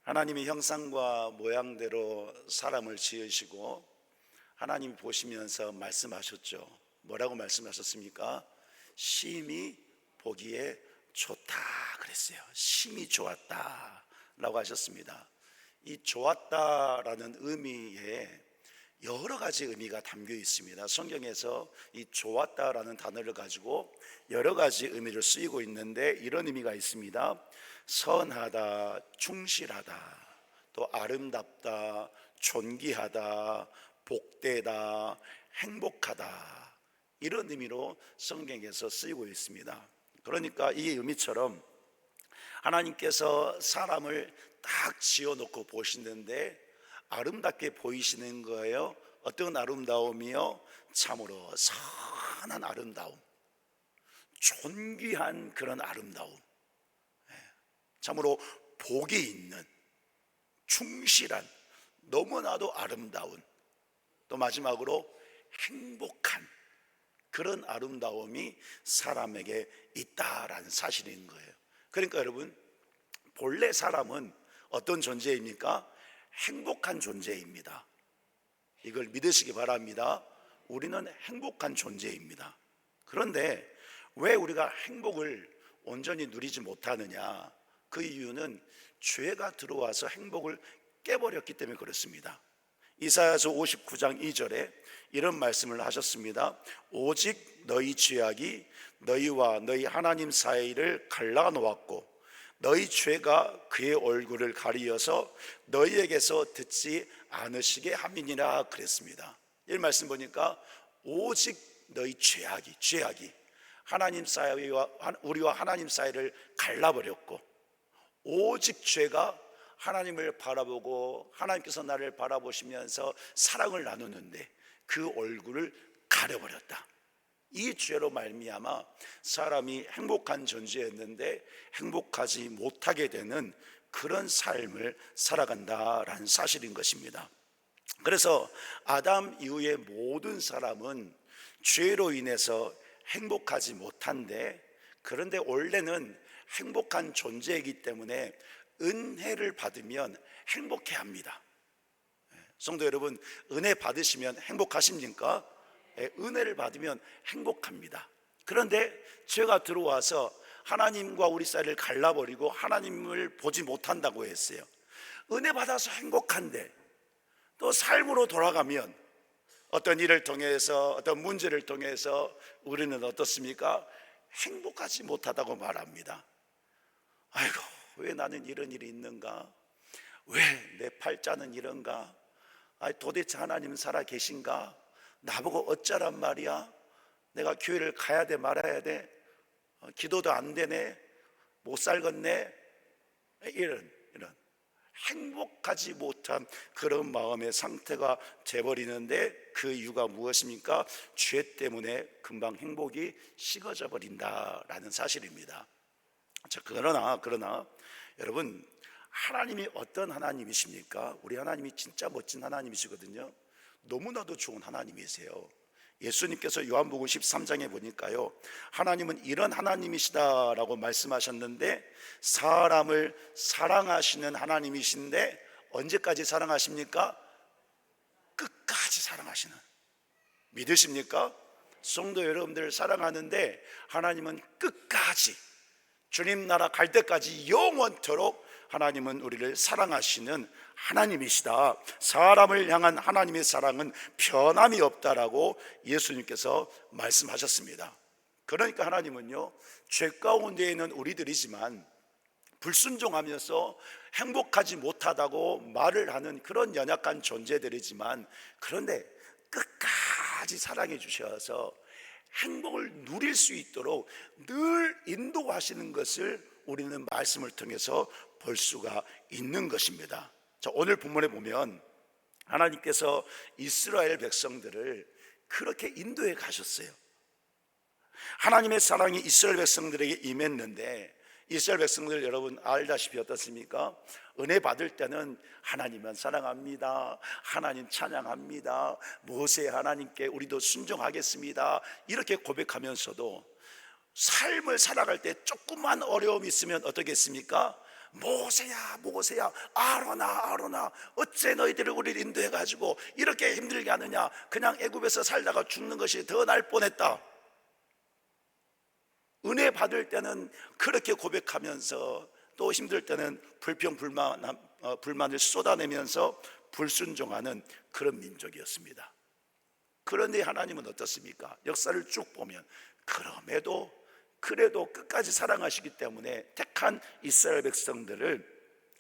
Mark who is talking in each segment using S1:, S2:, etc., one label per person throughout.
S1: 하나님의 형상과 모양대로 사람을 지으시고 하나님 보시면서 말씀하셨죠. 뭐라고 말씀하셨습니까? 심히 보기에 좋다 그랬어요. 심히 좋았다 라고 하셨습니다. 이 좋았다라는 의미에 여러 가지 의미가 담겨 있습니다. 성경에서 이 좋았다라는 단어를 가지고 여러 가지 의미를 쓰이고 있는데 이런 의미가 있습니다. 선하다, 충실하다, 또 아름답다, 존귀하다, 복되다, 행복하다, 이런 의미로 성경에서 쓰이고 있습니다. 그러니까 이 의미처럼 하나님께서 사람을 딱 지어놓고 보시는데 아름답게 보이시는 거예요. 어떤 아름다움이요? 참으로 선한 아름다움, 존귀한 그런 아름다움, 참으로 복이 있는, 충실한, 너무나도 아름다운, 또 마지막으로 행복한 그런 아름다움이 사람에게 있다라는 사실인 거예요. 그러니까 여러분, 본래 사람은 어떤 존재입니까? 행복한 존재입니다. 이걸 믿으시기 바랍니다. 우리는 행복한 존재입니다. 그런데 왜 우리가 행복을 온전히 누리지 못하느냐? 그 이유는 죄가 들어와서 행복을 깨버렸기 때문에 그렇습니다. 이사야서 59장 2절에 이런 말씀을 하셨습니다. 오직 너희 죄악이 너희와 너희 하나님 사이를 갈라놓았고 너희 죄가 그의 얼굴을 가리어서 너희에게서 듣지 않으시게 함이니라 그랬습니다. 이 말씀 보니까 오직 너희 죄악이 하나님 사이와 우리와 하나님 사이를 갈라버렸고, 오직 죄가 하나님을 바라보고 하나님께서 나를 바라보시면서 사랑을 나누는데 그 얼굴을 가려버렸다. 이 죄로 말미암아 사람이 행복한 존재였는데 행복하지 못하게 되는 그런 삶을 살아간다라는 사실인 것입니다. 그래서 아담 이후의 모든 사람은 죄로 인해서 행복하지 못한데, 그런데 원래는 행복한 존재이기 때문에 은혜를 받으면 행복해합니다. 성도 여러분, 은혜 받으시면 행복하십니까? 은혜를 받으면 행복합니다. 그런데 죄가 들어와서 하나님과 우리 사이를 갈라버리고 하나님을 보지 못한다고 했어요. 은혜 받아서 행복한데 또 삶으로 돌아가면 어떤 일을 통해서, 어떤 문제를 통해서 우리는 어떻습니까? 행복하지 못하다고 말합니다. 아이고, 왜 나는 이런 일이 있는가? 왜 내 팔자는 이런가? 도대체 하나님은 살아 계신가? 나보고 어쩌란 말이야? 내가 교회를 가야 돼 말아야 돼? 기도도 안 되네? 못 살겠네? 이런 행복하지 못한 그런 마음의 상태가 돼버리는데 그 이유가 무엇입니까? 죄 때문에 금방 행복이 식어져 버린다라는 사실입니다. 자, 그러나 여러분, 하나님이 어떤 하나님이십니까? 우리 하나님이 진짜 멋진 하나님이시거든요. 너무나도 좋은 하나님이세요. 예수님께서 요한복음 13장에 보니까요, 하나님은 이런 하나님이시다라고 말씀하셨는데, 사람을 사랑하시는 하나님이신데 언제까지 사랑하십니까? 끝까지 사랑하시는, 믿으십니까? 성도 여러분들을 사랑하는데 하나님은 끝까지, 주님 나라 갈 때까지 영원토록 하나님은 우리를 사랑하시는 하나님이시다. 사람을 향한 하나님의 사랑은 변함이 없다라고 예수님께서 말씀하셨습니다. 그러니까 하나님은요, 죄 가운데 있는 우리들이지만 불순종하면서 행복하지 못하다고 말을 하는 그런 연약한 존재들이지만, 그런데 끝까지 사랑해 주셔서 행복을 누릴 수 있도록 늘 인도하시는 것을 우리는 말씀을 통해서 볼 수가 있는 것입니다. 자, 오늘 본문에 보면 하나님께서 이스라엘 백성들을 그렇게 인도해 가셨어요. 하나님의 사랑이 이스라엘 백성들에게 임했는데, 이스라엘 백성들 여러분 알다시피 어떻습니까? 은혜 받을 때는 하나님만 사랑합니다, 하나님 찬양합니다, 모세 하나님께 우리도 순종하겠습니다, 이렇게 고백하면서도 삶을 살아갈 때 조그만 어려움이 있으면 어떻겠습니까? 모세야 모세야, 아론아 아론아, 어째 너희들을 우리를 인도해가지고 이렇게 힘들게 하느냐, 그냥 애굽에서 살다가 죽는 것이 더 나을 뻔했다. 은혜 받을 때는 그렇게 고백하면서 또 힘들 때는 불만을 쏟아내면서 불순종하는 그런 민족이었습니다. 그런데 하나님은 어떻습니까? 역사를 쭉 보면 그래도 끝까지 사랑하시기 때문에 택한 이스라엘 백성들을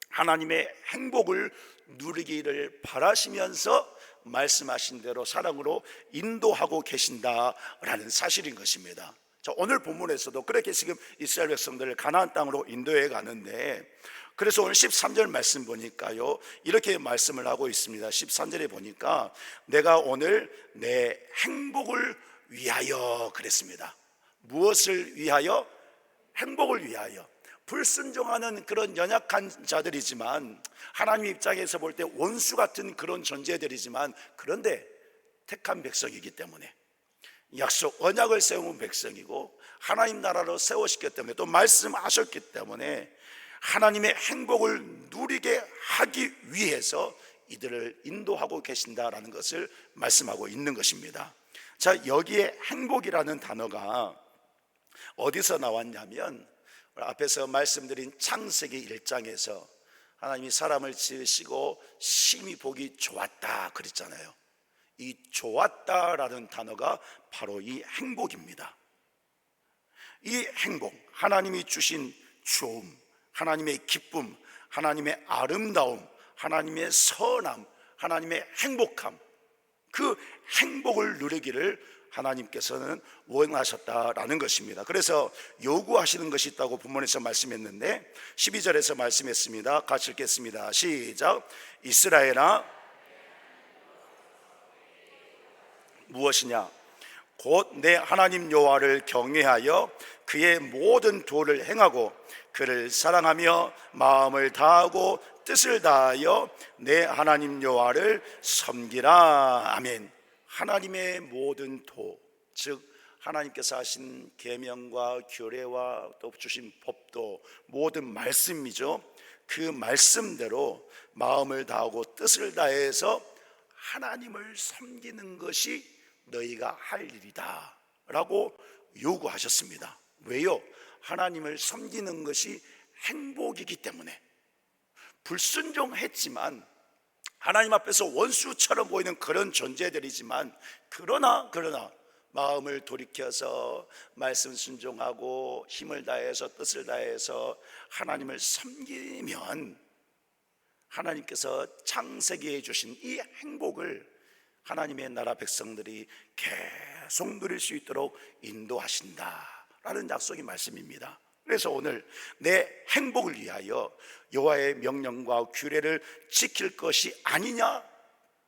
S1: 하나님의 행복을 누리기를 바라시면서 말씀하신 대로 사랑으로 인도하고 계신다라는 사실인 것입니다. 자, 오늘 본문에서도 그렇게 지금 이스라엘 백성들을 가나안 땅으로 인도해 가는데, 그래서 오늘 13절 말씀 보니까요, 이렇게 말씀을 하고 있습니다. 13절에 보니까 내가 오늘 내 행복을 위하여 그랬습니다. 무엇을 위하여? 행복을 위하여. 불순종하는 그런 연약한 자들이지만, 하나님 입장에서 볼 때 원수 같은 그런 존재들이지만, 그런데 택한 백성이기 때문에, 약속 언약을 세운 백성이고 하나님 나라로 세우셨기 때문에, 또 말씀하셨기 때문에 하나님의 행복을 누리게 하기 위해서 이들을 인도하고 계신다라는 것을 말씀하고 있는 것입니다. 자, 여기에 행복이라는 단어가 어디서 나왔냐면, 앞에서 말씀드린 창세기 1장에서 하나님이 사람을 지으시고 심히 보기 좋았다 그랬잖아요. 이 좋았다라는 단어가 바로 이 행복입니다. 이 행복, 하나님이 주신 좋음, 하나님의 기쁨, 하나님의 아름다움, 하나님의 선함, 하나님의 행복함, 그 행복을 누리기를 하나님께서는 원하셨다라는 것입니다. 그래서 요구하시는 것이 있다고 본문에서 말씀했는데, 12절에서 말씀했습니다. 같이 읽겠습니다. 시작. 이스라엘아, 무엇이냐? 곧 내 하나님 여호와를 경외하여 그의 모든 도를 행하고 그를 사랑하며 마음을 다하고 뜻을 다하여 내 하나님 여호와를 섬기라. 아멘. 하나님의 모든 도, 즉 하나님께서 하신 계명과 규례와 또 주신 법도 모든 말씀이죠. 그 말씀대로 마음을 다하고 뜻을 다해서 하나님을 섬기는 것이 너희가 할 일이다 라고 요구하셨습니다. 왜요? 하나님을 섬기는 것이 행복이기 때문에. 불순종했지만, 하나님 앞에서 원수처럼 보이는 그런 존재들이지만, 그러나 마음을 돌이켜서 말씀 순종하고 힘을 다해서 뜻을 다해서 하나님을 섬기면 하나님께서 창세기에 주신 이 행복을 하나님의 나라 백성들이 계속 누릴 수 있도록 인도하신다라는 약속의 말씀입니다. 그래서 오늘 내 행복을 위하여 여호와의 명령과 규례를 지킬 것이 아니냐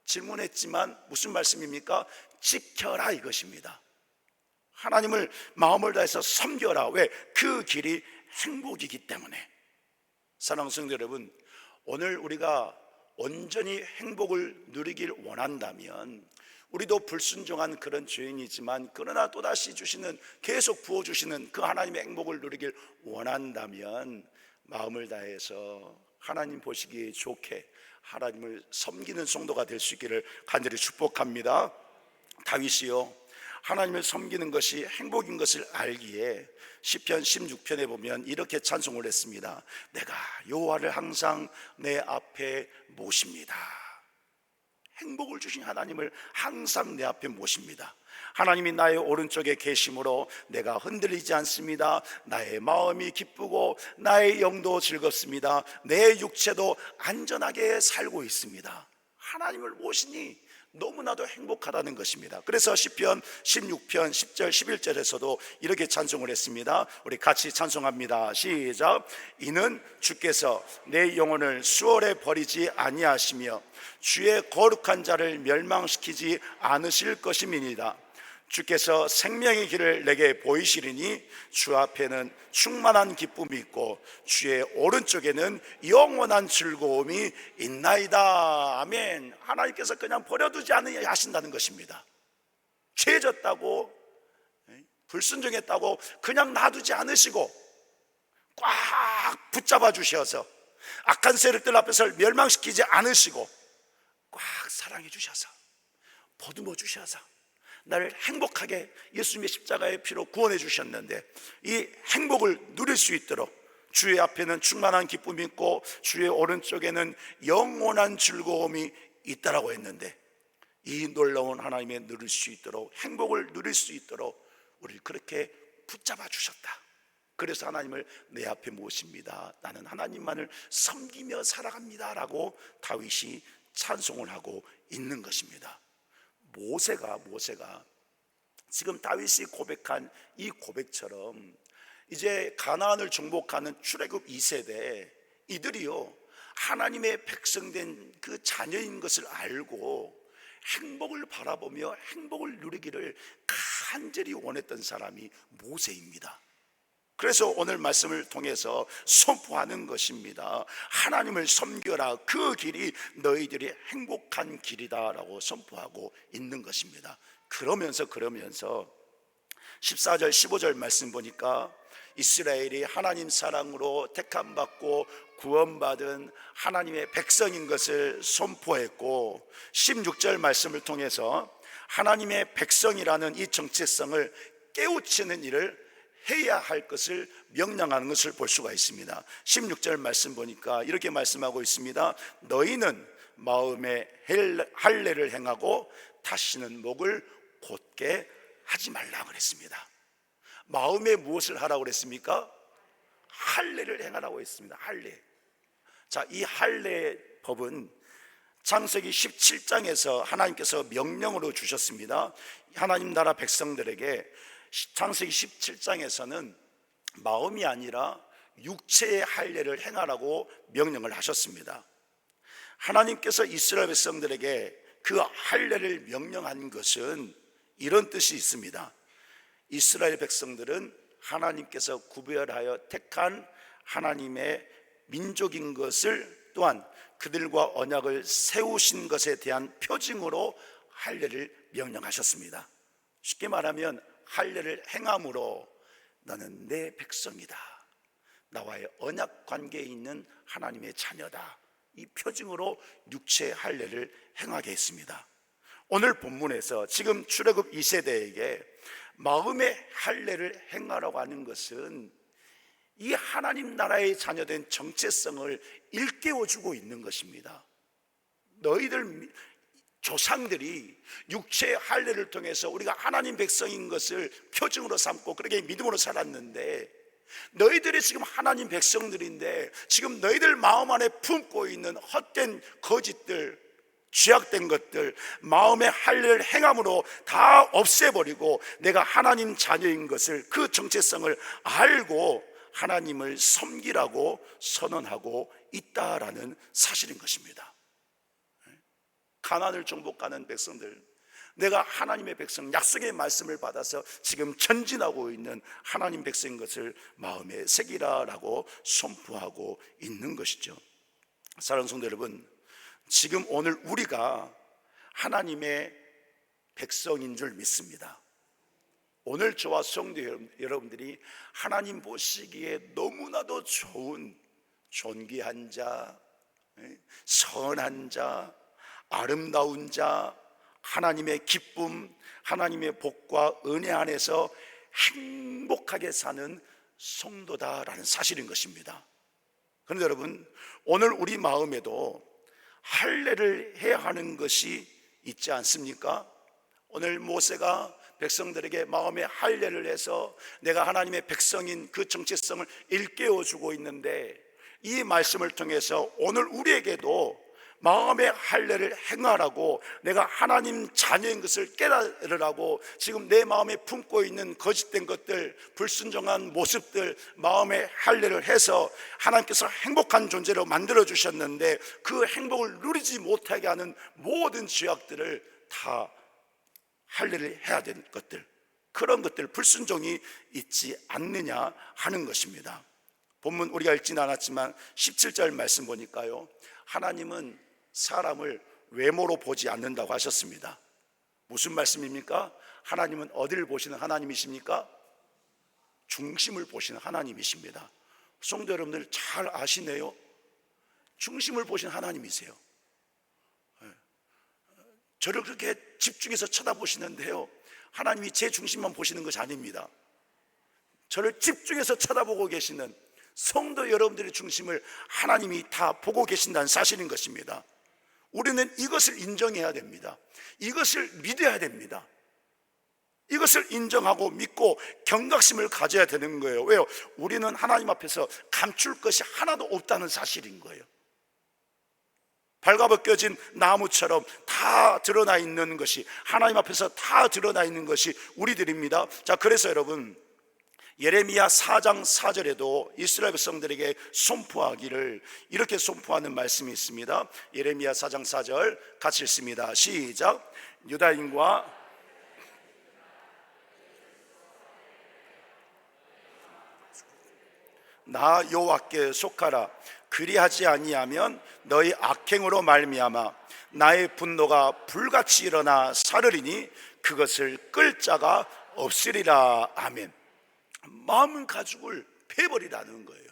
S1: 질문했지만 무슨 말씀입니까? 지켜라 이것입니다. 하나님을 마음을 다해서 섬겨라. 왜? 그 길이 행복이기 때문에. 사랑하는 성도 여러분, 오늘 우리가 온전히 행복을 누리길 원한다면, 우리도 불순종한 그런 죄인이지만 그러나 또다시 주시는, 계속 부어주시는 그 하나님의 행복을 누리길 원한다면 마음을 다해서 하나님 보시기에 좋게 하나님을 섬기는 성도가 될 수 있기를 간절히 축복합니다. 다윗이요, 하나님을 섬기는 것이 행복인 것을 알기에 시편 16편에 보면 이렇게 찬송을 했습니다. 내가 여호와를 항상 내 앞에 모십니다. 행복을 주신 하나님을 항상 내 앞에 모십니다. 하나님이 나의 오른쪽에 계심으로 내가 흔들리지 않습니다. 나의 마음이 기쁘고 나의 영도 즐겁습니다. 내 육체도 안전하게 살고 있습니다. 하나님을 모시니 너무나도 행복하다는 것입니다. 그래서 시편 16편 10절 11절에서도 이렇게 찬송을 했습니다. 우리 같이 찬송합니다. 시작. 이는 주께서 내 영혼을 수월에 버리지 아니하시며 주의 거룩한 자를 멸망시키지 않으실 것임이니이다. 주께서 생명의 길을 내게 보이시리니 주 앞에는 충만한 기쁨이 있고 주의 오른쪽에는 영원한 즐거움이 있나이다. 아멘. 하나님께서 그냥 버려두지 않으려 하신다는 것입니다. 죄졌다고, 불순종했다고 그냥 놔두지 않으시고 꽉 붙잡아 주셔서 악한 세력들 앞에서 멸망시키지 않으시고 꽉 사랑해 주셔서 보듬어 주셔서 나를 행복하게 예수님의 십자가의 피로 구원해 주셨는데, 이 행복을 누릴 수 있도록 주의 앞에는 충만한 기쁨이 있고 주의 오른쪽에는 영원한 즐거움이 있다라고 했는데, 이 놀라운 하나님의 누릴 수 있도록, 행복을 누릴 수 있도록 우리를 그렇게 붙잡아 주셨다. 그래서 하나님을 내 앞에 모십니다. 나는 하나님만을 섬기며 살아갑니다 라고 다윗이 찬송을 하고 있는 것입니다. 모세가 지금 다윗이 고백한 이 고백처럼 이제 가나안을 정복하는 출애굽 2세대 이들이요, 하나님의 백성된 그 자녀인 것을 알고 행복을 바라보며 행복을 누리기를 간절히 원했던 사람이 모세입니다. 그래서 오늘 말씀을 통해서 선포하는 것입니다. 하나님을 섬겨라, 그 길이 너희들이 행복한 길이다 라고 선포하고 있는 것입니다. 그러면서 14절 15절 말씀 보니까 이스라엘이 하나님 사랑으로 택함받고 구원받은 하나님의 백성인 것을 선포했고, 16절 말씀을 통해서 하나님의 백성이라는 이 정체성을 깨우치는 일을 해야 할 것을 명령하는 것을 볼 수가 있습니다. 16절 말씀 보니까 이렇게 말씀하고 있습니다. 너희는 마음에 할례를 행하고 다시는 목을 곧게 하지 말라 그랬습니다. 마음에 무엇을 하라고 그랬습니까? 할례를 행하라고 했습니다. 할례. 자, 이 할례 법은 창세기 17장에서 하나님께서 명령으로 주셨습니다. 하나님 나라 백성들에게 창세기 17장에서는 마음이 아니라 육체의 할례를 행하라고 명령을 하셨습니다. 하나님께서 이스라엘 백성들에게 그 할례를 명령한 것은 이런 뜻이 있습니다. 이스라엘 백성들은 하나님께서 구별하여 택한 하나님의 민족인 것을, 또한 그들과 언약을 세우신 것에 대한 표징으로 할례를 명령하셨습니다. 쉽게 말하면 할례를 행함으로 너는 내 백성이다, 나와의 언약 관계에 있는 하나님의 자녀다, 이 표징으로 육체의 할례를 행하게 했습니다. 오늘 본문에서 지금 출애굽 2세대에게 마음의 할례를 행하라고 하는 것은 이 하나님 나라의 자녀된 정체성을 일깨워주고 있는 것입니다. 너희들 조상들이 육체의 할례를 통해서 우리가 하나님 백성인 것을 표징으로 삼고 그렇게 믿음으로 살았는데, 너희들이 지금 하나님 백성들인데 지금 너희들 마음 안에 품고 있는 헛된 거짓들, 죄악된 것들, 마음의 할례를 행함으로 다 없애버리고 내가 하나님 자녀인 것을, 그 정체성을 알고 하나님을 섬기라고 선언하고 있다라는 사실인 것입니다. 가나안을 정복하는 백성들, 내가 하나님의 백성, 약속의 말씀을 받아서 지금 전진하고 있는 하나님 백성인 것을 마음에 새기라라고 선포하고 있는 것이죠. 사랑하는 성도 여러분, 지금 오늘 우리가 하나님의 백성인 줄 믿습니다. 오늘 저와 성도 여러분들이 하나님 보시기에 너무나도 좋은 존귀한 자, 선한 자, 아름다운 자, 하나님의 기쁨, 하나님의 복과 은혜 안에서 행복하게 사는 성도다라는 사실인 것입니다. 그런데 여러분, 오늘 우리 마음에도 할례를 해야 하는 것이 있지 않습니까? 오늘 모세가 백성들에게 마음의 할례를 해서 내가 하나님의 백성인 그 정체성을 일깨워주고 있는데, 이 말씀을 통해서 오늘 우리에게도 마음의 할례를 행하라고, 내가 하나님 자녀인 것을 깨달으라고, 지금 내 마음에 품고 있는 거짓된 것들, 불순종한 모습들, 마음의 할례를 해서 하나님께서 행복한 존재로 만들어 주셨는데 그 행복을 누리지 못하게 하는 모든 죄악들을 다 할례를 해야 되는 것들, 그런 것들, 불순종이 있지 않느냐 하는 것입니다. 본문 우리가 읽지는 않았지만 17절 말씀 보니까요, 하나님은 사람을 외모로 보지 않는다고 하셨습니다. 무슨 말씀입니까? 하나님은 어디를 보시는 하나님이십니까? 중심을 보시는 하나님이십니다. 성도 여러분들 잘 아시네요. 중심을 보신 하나님이세요. 저를 그렇게 집중해서 쳐다보시는데요, 하나님이 제 중심만 보시는 것이 아닙니다. 저를 집중해서 쳐다보고 계시는 성도 여러분들의 중심을 하나님이 다 보고 계신다는 사실인 것입니다. 우리는 이것을 인정해야 됩니다. 이것을 믿어야 됩니다. 이것을 인정하고 믿고 경각심을 가져야 되는 거예요. 왜요? 우리는 하나님 앞에서 감출 것이 하나도 없다는 사실인 거예요. 발가벗겨진 나무처럼 다 드러나 있는 것이, 하나님 앞에서 다 드러나 있는 것이 우리들입니다. 자, 그래서 여러분, 예레미야 4장 4절에도 이스라엘 백성들에게 선포하기를 이렇게 선포하는 말씀이 있습니다. 예레미야 4장 4절 같이 읽습니다. 시작. 유다인과 나 여호와께 속하라. 그리하지 아니하면 너희 악행으로 말미암아 나의 분노가 불같이 일어나 사르리니 그것을 끌 자가 없으리라. 아멘. 마음은 가죽을 패버리라는 거예요.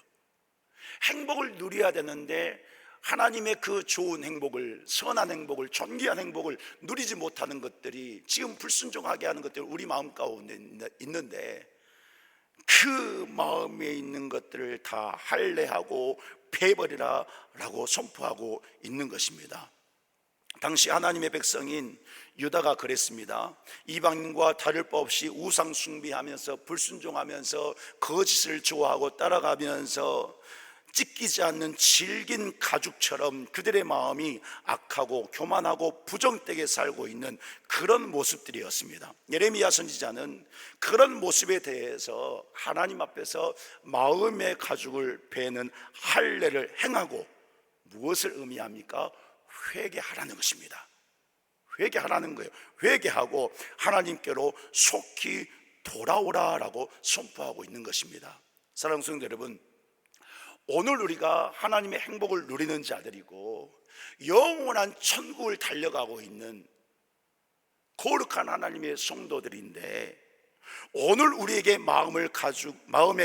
S1: 행복을 누려야 되는데 하나님의 그 좋은 행복을, 선한 행복을, 존귀한 행복을 누리지 못하는 것들이, 지금 불순종하게 하는 것들이 우리 마음 가운데 있는데, 그 마음에 있는 것들을 다 할례하고 패버리라 라고 선포하고 있는 것입니다. 당시 하나님의 백성인 유다가 그랬습니다. 이방인과 다를 바 없이 우상 숭배하면서 불순종하면서 거짓을 좋아하고 따라가면서 찢기지 않는 질긴 가죽처럼 그들의 마음이 악하고 교만하고 부정되게 살고 있는 그런 모습들이었습니다. 예레미야 선지자는 그런 모습에 대해서 하나님 앞에서 마음의 가죽을 베는 할례를 행하고, 무엇을 의미합니까? 회개하라는 것입니다. 회개하라는 거예요. 회개하고 하나님께로 속히 돌아오라라고 선포하고 있는 것입니다. 사랑하는 성도 여러분, 오늘 우리가 하나님의 행복을 누리는 자들이고 영원한 천국을 달려가고 있는 거룩한 하나님의 성도들인데, 오늘 우리에게 마음의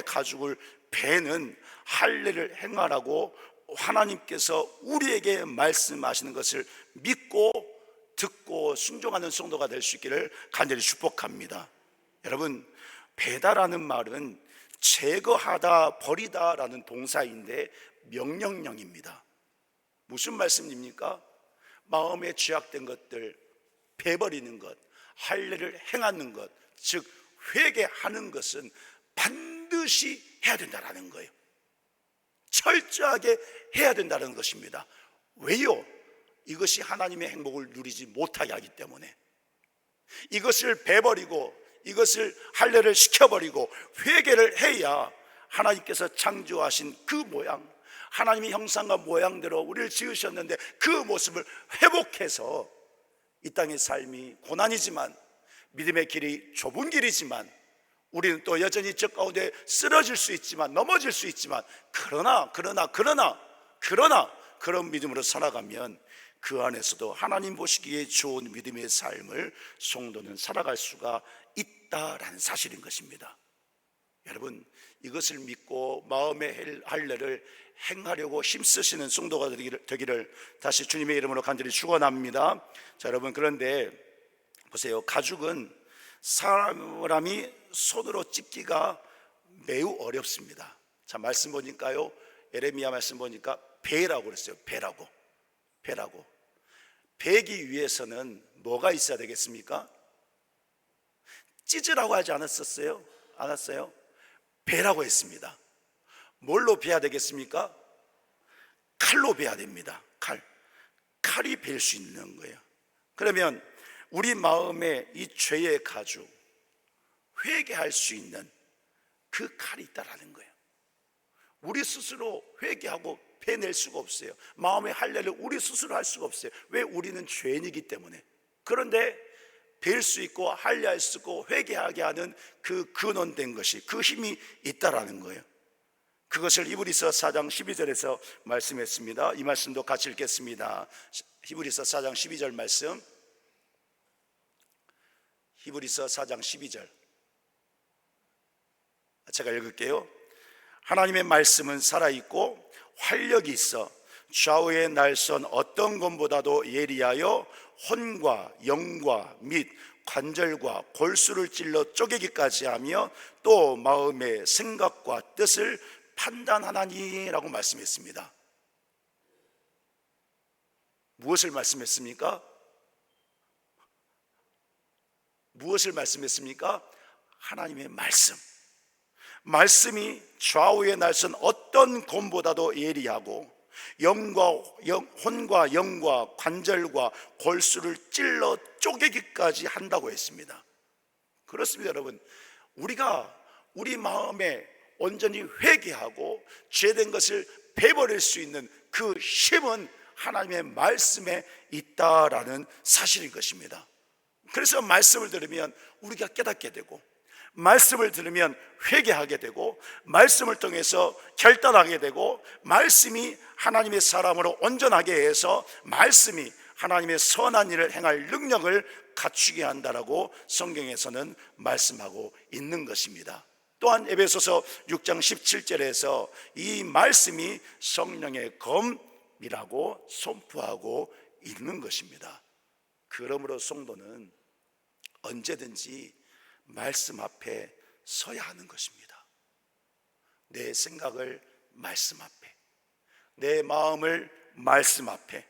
S1: 가죽을 베는 할례를 행하라고 하나님께서 우리에게 말씀하시는 것을 믿고 듣고 순종하는 성도가 될 수 있기를 간절히 축복합니다. 여러분, 배다라는 말은 제거하다, 버리다 라는 동사인데 명령형입니다. 무슨 말씀입니까? 마음에 죄악된 것들 베버리는 것, 할례를 행하는 것, 즉 회개하는 것은 반드시 해야 된다는 거예요. 철저하게 해야 된다는 것입니다. 왜요? 이것이 하나님의 행복을 누리지 못하게 하기 때문에. 이것을 베버리고 이것을 할례를 시켜버리고 회개를 해야 하나님께서 창조하신 그 모양, 하나님의 형상과 모양대로 우리를 지으셨는데 그 모습을 회복해서 이 땅의 삶이 고난이지만, 믿음의 길이 좁은 길이지만, 우리는 또 여전히 저 가운데 쓰러질 수 있지만, 넘어질 수 있지만, 그러나 그런 믿음으로 살아가면 그 안에서도 하나님 보시기에 좋은 믿음의 삶을 성도는 살아갈 수가 있다라는 사실인 것입니다. 여러분, 이것을 믿고 마음의 할례를 행하려고 힘쓰시는 성도가 되기를 다시 주님의 이름으로 간절히 축원합니다. 자, 여러분, 그런데 보세요. 가죽은 사람이 손으로 찢기가 매우 어렵습니다. 자, 말씀 보니까요, 예레미야 말씀 보니까 배라고 그랬어요. 배라고. 베기 위해서는 뭐가 있어야 되겠습니까? 찢으라고 하지 않았어요? 베라고 했습니다. 뭘로 베야 되겠습니까? 칼로 베야 됩니다. 칼이 벨 수 있는 거예요. 그러면 우리 마음에 이 죄의 가죽, 회개할 수 있는 그 칼이 있다라는 거예요. 우리 스스로 회개하고 베낼 수가 없어요. 마음의 할례를 우리 스스로 할 수가 없어요. 왜? 우리는 죄인이기 때문에. 그런데 벨 수 있고 할례할 수 있고 회개하게 하는 그 근원된 것이, 그 힘이 있다라는 거예요. 그것을 히브리서 4장 12절에서 말씀했습니다. 이 말씀도 같이 읽겠습니다. 히브리서 4장 12절 말씀. 히브리서 4장 12절 제가 읽을게요. 하나님의 말씀은 살아있고 활력이 있어 좌우의 날선 어떤 것보다도 예리하여 혼과 영과 및 관절과 골수를 찔러 쪼개기까지 하며 또 마음의 생각과 뜻을 판단하나니라고 말씀했습니다. 무엇을 말씀했습니까? 무엇을 말씀했습니까? 하나님의 말씀. 말씀이 좌우의 날선 어떤 곰보다도 예리하고 혼과 영과 관절과 골수를 찔러 쪼개기까지 한다고 했습니다. 그렇습니다, 여러분. 우리가 우리 마음에 온전히 회개하고 죄된 것을 베버릴 수 있는 그 힘은 하나님의 말씀에 있다라는 사실인 것입니다. 그래서 말씀을 들으면 우리가 깨닫게 되고, 말씀을 들으면 회개하게 되고, 말씀을 통해서 결단하게 되고, 말씀이 하나님의 사람으로 온전하게 해서 말씀이 하나님의 선한 일을 행할 능력을 갖추게 한다라고 성경에서는 말씀하고 있는 것입니다. 또한 에베소서 6장 17절에서 이 말씀이 성령의 검이라고 선포하고 있는 것입니다. 그러므로 성도는 언제든지 말씀 앞에 서야 하는 것입니다. 내 생각을 말씀 앞에, 내 마음을 말씀 앞에,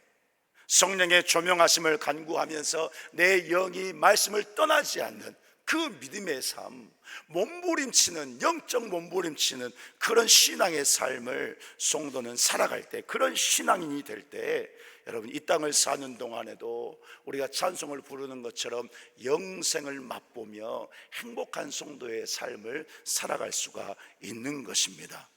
S1: 성령의 조명하심을 간구하면서 내 영이 말씀을 떠나지 않는 그 믿음의 삶, 몸부림치는, 영적 몸부림치는 그런 신앙의 삶을 성도는 살아갈 때, 그런 신앙인이 될 때, 여러분, 이 땅을 사는 동안에도 우리가 찬송을 부르는 것처럼 영생을 맛보며 행복한 성도의 삶을 살아갈 수가 있는 것입니다.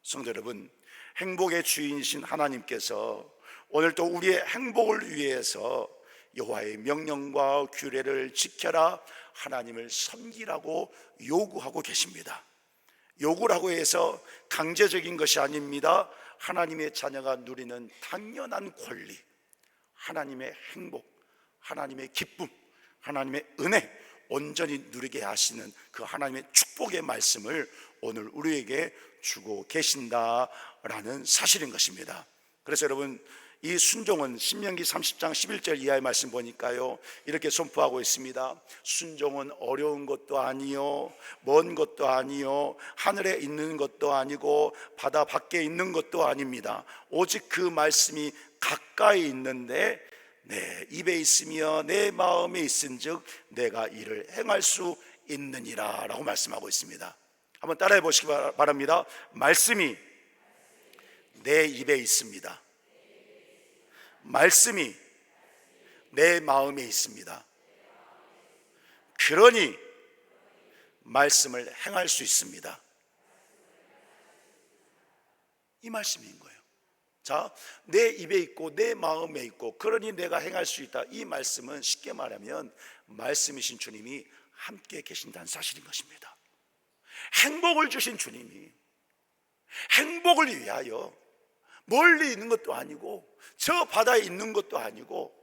S1: 성도 여러분, 행복의 주인이신 하나님께서 오늘도 우리의 행복을 위해서 여호와의 명령과 규례를 지켜라, 하나님을 섬기라고 요구하고 계십니다. 요구라고 해서 강제적인 것이 아닙니다. 하나님의 자녀가 누리는 당연한 권리, 하나님의 행복, 하나님의 기쁨, 하나님의 은혜 온전히 누리게 하시는 그 하나님의 축복의 말씀을 오늘 우리에게 주고 계신다라는 사실인 것입니다. 그래서 여러분, 이 순종은 신명기 30장 11절 이하의 말씀 보니까요, 이렇게 선포하고 있습니다. 순종은 어려운 것도 아니요, 먼 것도 아니요, 하늘에 있는 것도 아니고 바다 밖에 있는 것도 아닙니다. 오직 그 말씀이 가까이 있는데 내 입에 있으며 내 마음에 있은즉 내가 이를 행할 수 있느니라 라고 말씀하고 있습니다. 한번 따라해 보시기 바랍니다. 말씀이 내 입에 있습니다. 말씀이 내 마음에 있습니다. 그러니 말씀을 행할 수 있습니다. 이 말씀인 거예요. 자, 내 입에 있고 내 마음에 있고 그러니 내가 행할 수 있다. 이 말씀은 쉽게 말하면 말씀이신 주님이 함께 계신다는 사실인 것입니다. 행복을 주신 주님이 행복을 위하여 멀리 있는 것도 아니고 저 바다에 있는 것도 아니고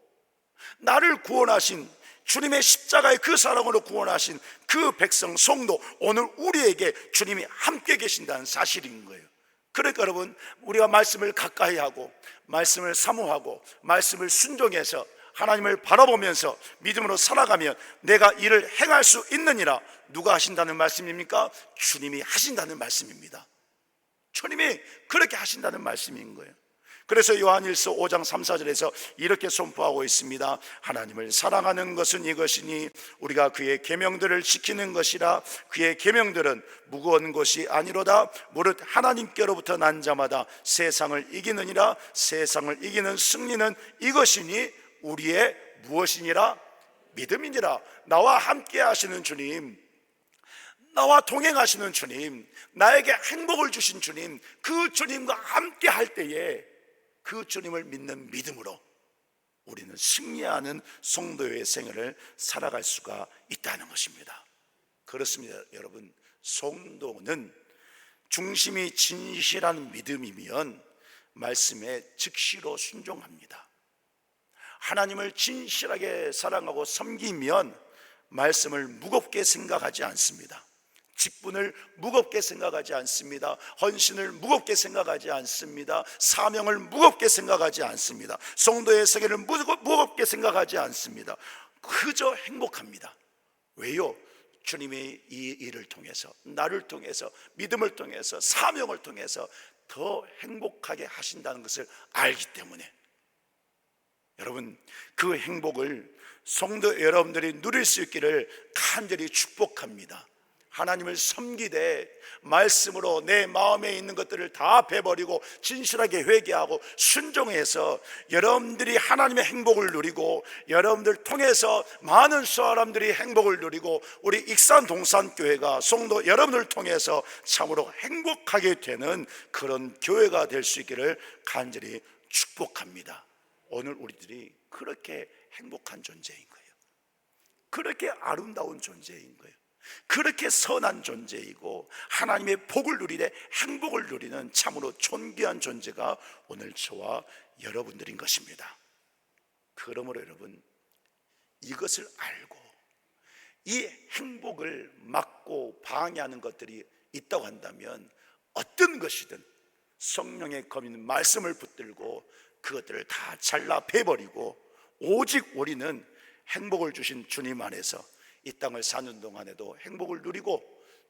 S1: 나를 구원하신 주님의 십자가의 그 사랑으로 구원하신 그 백성 성도, 오늘 우리에게 주님이 함께 계신다는 사실인 거예요. 그러니까 여러분, 우리가 말씀을 가까이 하고 말씀을 사모하고 말씀을 순종해서 하나님을 바라보면서 믿음으로 살아가면 내가 이를 행할 수 있느니라. 누가 하신다는 말씀입니까? 주님이 하신다는 말씀입니다. 주님이 그렇게 하신다는 말씀인 거예요. 그래서 요한일서 5장 3, 4절에서 이렇게 선포하고 있습니다. 하나님을 사랑하는 것은 이것이니 우리가 그의 계명들을 지키는 것이라. 그의 계명들은 무거운 것이 아니로다. 무릇 하나님께로부터 난 자마다 세상을 이기느니라. 세상을 이기는 승리는 이것이니 우리의 무엇이니라? 믿음이니라. 나와 함께 하시는 주님, 나와 동행하시는 주님, 나에게 행복을 주신 주님, 그 주님과 함께 할 때에 그 주님을 믿는 믿음으로 우리는 승리하는 성도의 생애를 살아갈 수가 있다는 것입니다. 그렇습니다, 여러분. 성도는 중심이 진실한 믿음이면 말씀에 즉시로 순종합니다. 하나님을 진실하게 사랑하고 섬기면 말씀을 무겁게 생각하지 않습니다. 직분을 무겁게 생각하지 않습니다. 헌신을 무겁게 생각하지 않습니다. 사명을 무겁게 생각하지 않습니다. 성도의 세계를 무겁게 생각하지 않습니다. 그저 행복합니다. 왜요? 주님이 이 일을 통해서, 나를 통해서, 믿음을 통해서, 사명을 통해서 더 행복하게 하신다는 것을 알기 때문에, 여러분, 그 행복을 성도 여러분들이 누릴 수 있기를 간절히 축복합니다. 하나님을 섬기되 말씀으로 내 마음에 있는 것들을 다 베버리고 진실하게 회개하고 순종해서 여러분들이 하나님의 행복을 누리고, 여러분들 통해서 많은 사람들이 행복을 누리고, 우리 익산 동산교회가 성도 여러분을 통해서 참으로 행복하게 되는 그런 교회가 될 수 있기를 간절히 축복합니다. 오늘 우리들이 그렇게 행복한 존재인 거예요. 그렇게 아름다운 존재인 거예요. 그렇게 선한 존재이고 하나님의 복을 누리되 행복을 누리는 참으로 존귀한 존재가 오늘 저와 여러분들인 것입니다. 그러므로 여러분, 이것을 알고 이 행복을 막고 방해하는 것들이 있다고 한다면 어떤 것이든 성령의 검인 말씀을 붙들고 그것들을 다 잘라 베버리고 오직 우리는 행복을 주신 주님 안에서 이 땅을 사는 동안에도 행복을 누리고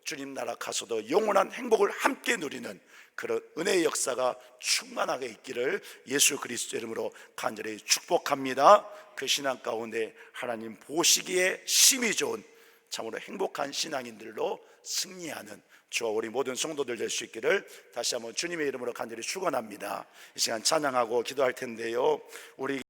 S1: 주님 나라 가서도 영원한 행복을 함께 누리는 그런 은혜의 역사가 충만하게 있기를 예수 그리스도 이름으로 간절히 축복합니다. 그 신앙 가운데 하나님 보시기에 심히 좋은 참으로 행복한 신앙인들로 승리하는 저와 우리 모든 성도들 될 수 있기를 다시 한번 주님의 이름으로 간절히 축원합니다. 이 시간 찬양하고 기도할 텐데요, 우리